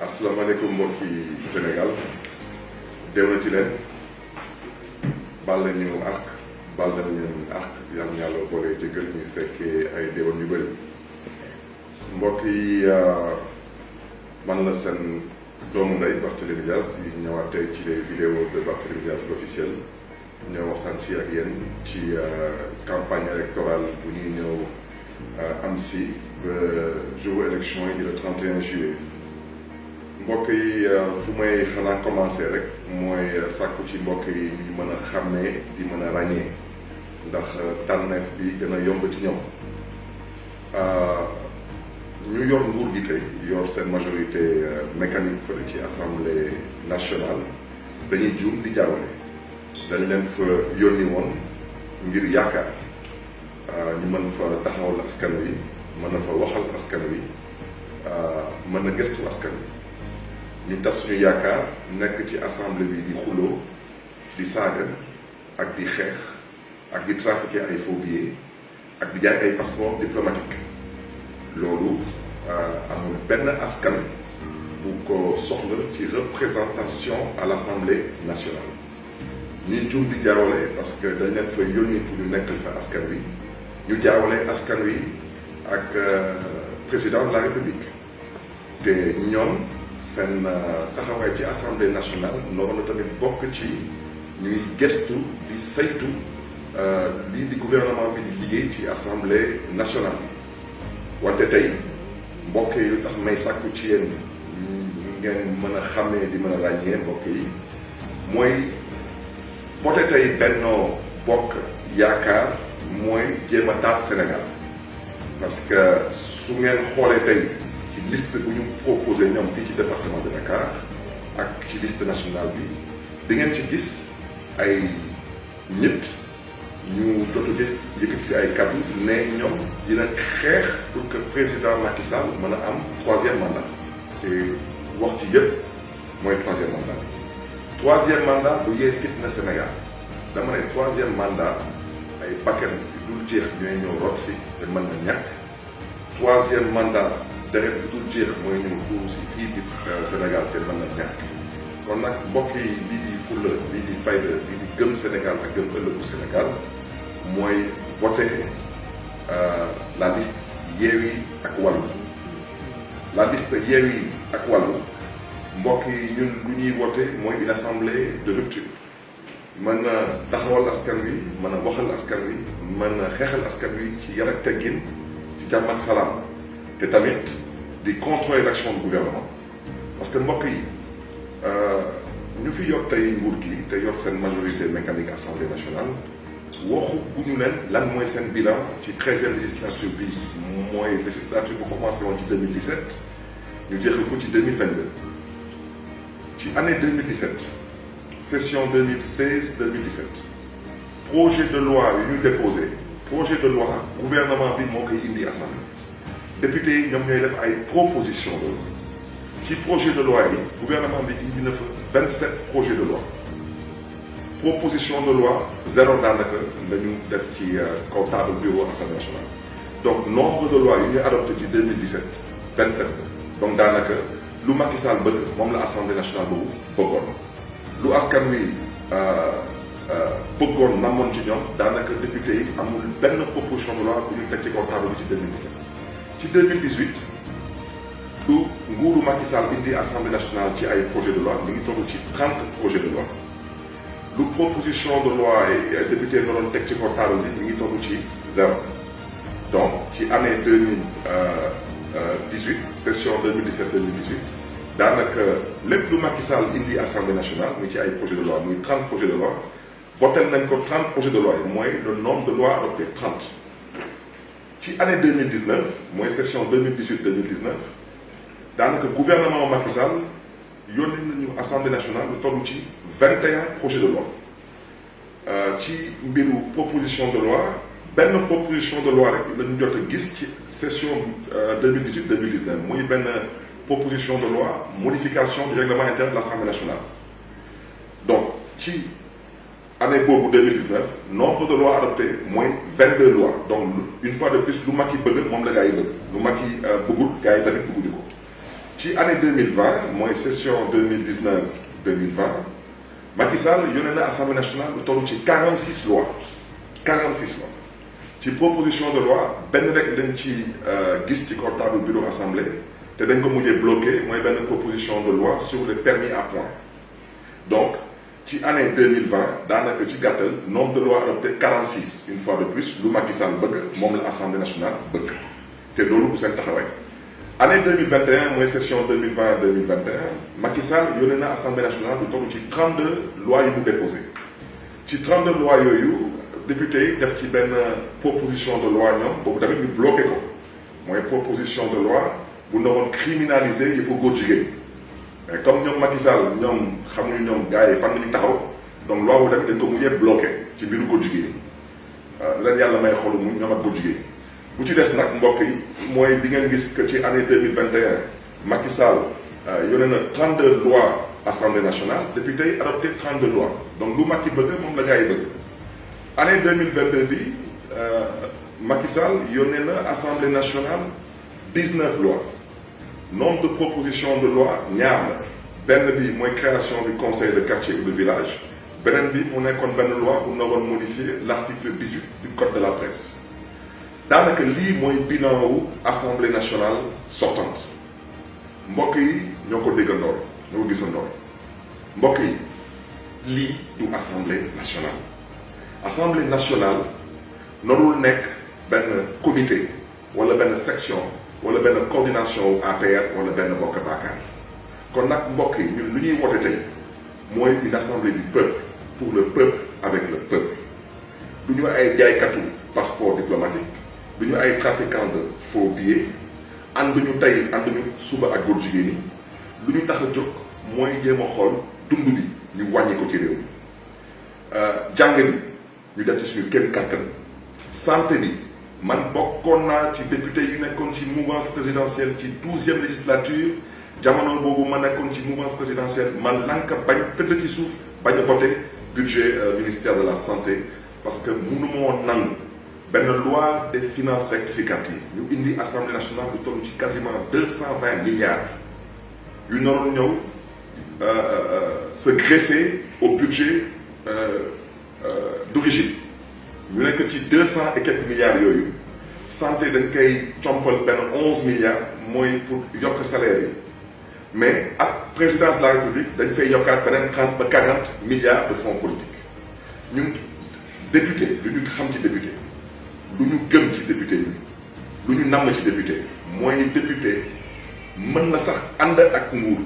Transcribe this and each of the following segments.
asalaamaaleykum mbokki Sénégal déwénati leen baal nañu àq baal nañ leen àq yal na yàlla boole jéggal ñu fekkee ay déwén yu bëri mbokk yi man la seen doomu ndey Barthélémy Dias yi ñëwaat tey ci les vidéos de Barthélémy Dias l'officiel ñëw waxtaan si ak yéen ci campagne électorale bu ñuy ñëw am si ba jour élection yi di le 31 juillet mbokk yi fu may xanaa commencé rek mooy sàkku ci mbokk yi ñu mën a xàmmee di mën a ràññee ndax tànneef bi gën a yomb ci ñoom ñu yor nguur gi tey yor seen majorité mécanique fële ci assemblée nationale dañuy juum di jaawale dañ leen fa yónni woon ngir yaakaar ñu mën fa taxawal askan wi mën a fa waxal askan wi mën a gëstu askan wi ñu tas suñu yaakaar nekk ci assemblée bi di xuloo di saaga ak di xeex ak di trafiquer ay faux billets ak di jaay ay passeport diplomatique loolu amul benn askan bu ko soxla ci représentation à l'Assemblée nationale ñuy jum di jaawale parce que dañ leen fa yónni pour ñu nekkal fa askan wi ñu jaawale askan wi ak président de la République te ñoom seen taxawaay ci assemblée nationale noonu tamit bokk ci ñuy gestu di saytu lii di gouvernement bi di liggéey ci assemblée nationale wante tey mbokk yi lu tax may sàkku ci yéen ngeen mën a xàmmee di mën a ràññee mbokk yi mooy voté tey Benno Bokk Yaakaar mooy jéem a taat Sénégal parce que su ngeen xoolee tey ci liste bu ñu proposé ñoom fii ci département de Dakar ak ci liste nationale bi di ngeen ci gis ay nit ñu jotuge yëkkati fi ay kàddu ne ñoom dina xeex pour que président Macky Sall mën a am troisième mandat te wax ci yëpp mooy troisième mandat troisième mandat bu yee fitna Sénégal dama ne troisième mandat ay bakkan dul jeex ñooy ñëw rot si te mën na ñàkk troisième mandat deret bu dul jeex mooy ñëw tuuru si fii di Sénégal te mën na ñàkk kon nag mbokk yi lii di fulla lii di fayda lii di gëm Sénégal ak gëm ëllëgu Sénégal mooy voter la liste Yewwi ak Wallu la liste Yewwi ak Wallu mbokk yi ñun lu ñuy voter mooy une assemblée de rupture mën a taxawal askan wi mën a waxal askan wi mën a xeexal askan wi ci yar ak teggin ci jàmm ak salaam te tamit di contrôler l'action du gouvernement parce que mbokk yi ñu fi yor tey nguur gi te yor seen majorité mécanique assemblée nationale waxu bu ñu leen lan mooy seen bilan ci 13e législature bi mooy législature bu commencé woon ci 2017 ñu jeexal ko ci 2022 ci année 2017 session 2016-2017 projet de loi yu ñu déposé projet de loi gouvernement bi moo koy indi assemblée député yi ñoom ñooy def ay proposition de loi ci projet de loi yi gouvernement bi indi na fa 27 projets de loi proposition de loi zéro daanaka la ñu def ci kaw table bureau assemblée nationale donc nombre de lois yu ñu adopté ci 2017 27 donc daanaka lu Macky Sall bëgg moom la assemblée nationale boobu bëggoon lu askan wi bëggoon namoon ci ñoom daanaka député yi amul benn proposition de loi bu ñu teg ci kaw table bi ci 2017 ci 2018 lu nguuru Macky Sall indi assemblée nationale ci ay projet de loi mi ngi toll ci 30 projets de loi lu proposition de loi ay député nga doon teg ci kaw table bi mi ngi toll ci zéro donc ci année 2018 session 2017-2018 daanaka lépp lu Macky Sall indi assemblée nationale muy ci ay projet de loi muy 30 projets de loi voté nañ ko 30 projets de loi yi mooy le nombre de lois adoptées 30 ci année 2019 mooy session 2018-2019 daanaka gouvernement Macky Sall yónni nañu assemblée nationale lu toll ci 21 projets de loi ci mbiru proposition de loi benn proposition de loi rek la ñu jot a gis ci session 2018-2019 muy benn proposition de loi modification du règlement interne de l'Assemblée nationale donc ci année boobu 2019 nombre de lois adoptées mooy 22 lois donc une fois de plus lu Macky bëgg moom la gaa yi bëgg lu Macky bëggul gaa yi tamit bëgguñu ko ci année 2020 mooy session 2019-2020 Macky Sall yónnee na assemblée nationale lu toll ci 46 lois ci proposition de loi benn rek lañ ci gis ci portable bureau assemblée te dañ ko mujjee bloqué mooy benn proposition de loi sur le permis à point. Donc ci année 2020 daanaka ci gàttal nombre de lois adoptées 46 une fois de plus lu Macky Sall bëgg moom la assemblée nationale bëgg te loolu bu seen taxawaay. Année 2021 mooy session 2020-2021 Macky Sall yónnee na assemblée nationale bu toll ci 32 lois yu mu déposé ci 32 lois yooyu député yi def ci benn proposition de loi ñoom boobu tamit ñu bloqué ko mooy proposition de loi bu naroon criminaliser yëfu góor jigéen mais comme ñoom Macky Sall ñoom xamuñu ñoom gars yi fan la ñu taxaw donc loi bu tamit dañ ko mujjee bloqué ci mbiru góor jigéen leen yàlla may xolu mu ñoom ak góor jigéen bu ci des nag mbokk yi mooy di ngeen gis que ci année 2021 Macky Sall yónnee na 32 lois assemblée nationale député yi adopté 32 lois donc lu Macky bëgg moom la gars yi bëgg. Année 2022 bi Macky Sall yónnee na assemblée nationale 19 lois nombre de propositions de loi ñaar la benn bi mooy création du conseil de quartier ou de village beneen bi mu nekkoon benn loi bu naroon modifier l'article 18 du code de la presse daanaka lii mooy bilan wu assemblée nationale sortante mbokk yi ñoo ko déggandoor ñoo ko gisandoor mbokk yi lii du assemblée nationale. Assemblée nationale narul nekk benn comité wala benn section wala benn coordination APR wala benn bokk yaakaar kon nag mbokk yi ñun lu ñuy woote tey mooy une assemblée du peuple pour le peuple avec le peuple du ñu ay jaaykatu passeport diplomatique du ñu ay trafiquants de faux billets ànduñu tey ànduñu suba ak góor jigéen ñi lu ñu tax a jóg mooy jéem a xool dund bi ñu wàññi ko ci réew mi jàng bi ñu def ci suñu kenn kattan santé bi man bokkoon naa ci député yu nekkoon ci mouvance présidentielle ci 12e législature jamono boobu ma nekkoon ci mouvance présidentielle man lank bañ tëdd ci suuf bañ a voté budget ministère de la santé parce que mënu ma woon nangu benn loi des finances rectificative ñu indi assemblée nationale bu toll ci quasiment 220 milliards yu naroon ñëw se greffer au budget d'origine ñu nekk ci 200 et quelques milliards yooyu santé dañ koy compal benn 11 milliards mooy pour yokk salaire yi mais ak présidence de la république dañ fay yokkaat beneen 30 ba 40 milliards de fonds politiques ñun député lu ñu xam ci député lu ñu gëm ci député yi lu ñu namm ci député mooy député mën na sax ànd ak nguur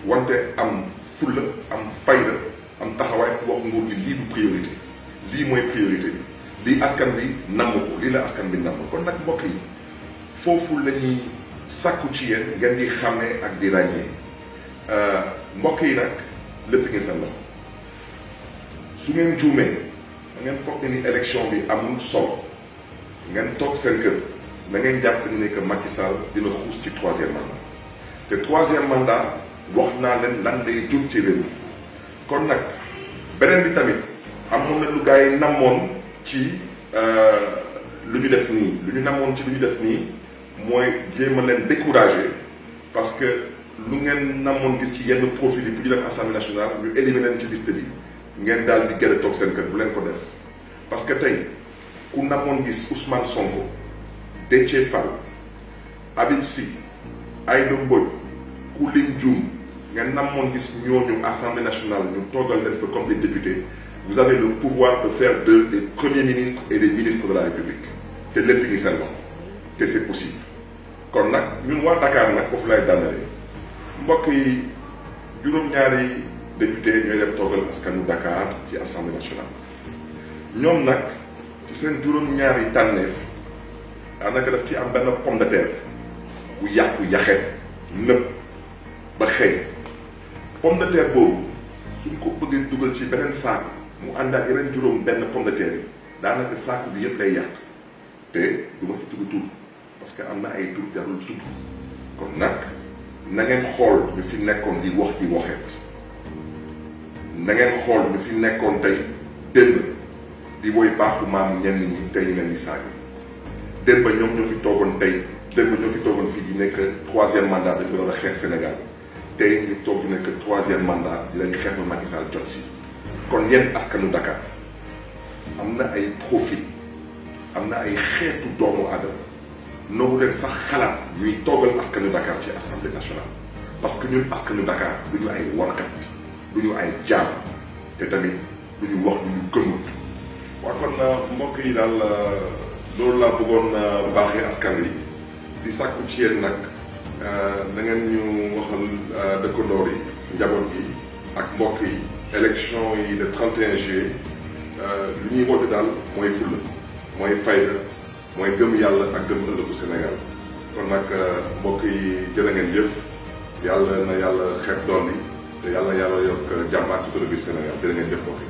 wante am fulla am fayda am taxawaay wax nguur gi lii du priorité lii mooy priorité bi lii askan bi namm ko lii la askan bi namm kon nag mbokk yi foofu la ñuy sàkku ci yéen ngeen di xàmmee ak di ràññee mbokk yi nag lépp ngeen seen loxo su ngeen juumee da ngeen foog ne ni élection bi amul solo ngeen toog seen kër na ngeen jàpp ni ne que Macky Sall dina xuus ci 3e mandat te 3e mandat wax naa leen lan lay jur ci réew mi kon nag beneen bi tamit amoon na lu gars yi namoon ci lu ñu def nii lu ñu namoon ci lu ñu def nii mooy jéem a leen décourager parce que lu ngeen namoon gis ci yenn profil yi pour ñu dem assemblée nationale ñu éliminer leen ci liste bi ngeen daal di gën a toog seen kër bu leen ko def parce que tey ku namoon gis Ousmane Sonko Déthié Fall Habib Sy Aïda Mbodj ku lim Dioum ngeen namoon gis ñooñu assemblée nationale ñu toogal leen fa comme des députés vous avez le pouvoir de faire d'eux des premiers ministres et des ministres de la République te lépp ngi seen loxo te c'est possible kon nag ñun waa Dakar nag foofu lay daanalee mbokk yi juróom-ñaari député ñooy dem toogal askanu Dakar ci assemblée nationale ñoom nag ci seen juróom-ñaari tànneef daanaka daf ci am benn pomme de terre bu yàqu yaxet nëb ba xëy pomme de terre boobu suñ ko bëggee dugal ci beneen saako mu ànd ak yeneen juróom benn pomme de terre yi daanaka saako bi yëpp lay yàq te du ma fi tudd tur parce que am na ay tur jarul tudd kon nag na ngeen xool ñu fi nekkoon di wax di waxeet na ngeen xool ñu fi nekkoon tey démb di woy baaxu maam ñenn ñi tey ñu leen di saaga démb ñoom ñoo fi toogoon tey démb ñoo fi toogoon fii di nekk 3e mandat dañ ko doon xeex Sénégal tey ñu toog di nekk 3e mandat di leen xeex ba Macky Sall jot si. kon yéen askanu Dakar am na ay profil am na ay xeetu doomu aadama noobu leen sax xalaat ñuy toogal askanu Dakar ci assemblée nationale parce que ñun askanu Dakar duñu ay warkat duñu ay jaam te tamit duñu wax duñu gëmul. waaw kon mbokk yi daal loolu laa bëggoon baaxee askan wi di sàkku ci yéen nag na ngeen ñu waxal dëkkandoor yi njaboot gi ak mbokk yi élection yi le 31 juillet lu ñuy woote daal mooy fulla mooy fayda mooy gëm yàlla ak gëm ëllëgu Sénégal kon nag mbokk yi jërë ngeen jëf yàlla na yàlla xeeb dool yi te yàlla na yàlla yokk jàmm ak sutura biir Sénégal jërë ngeen jëf mbokk yi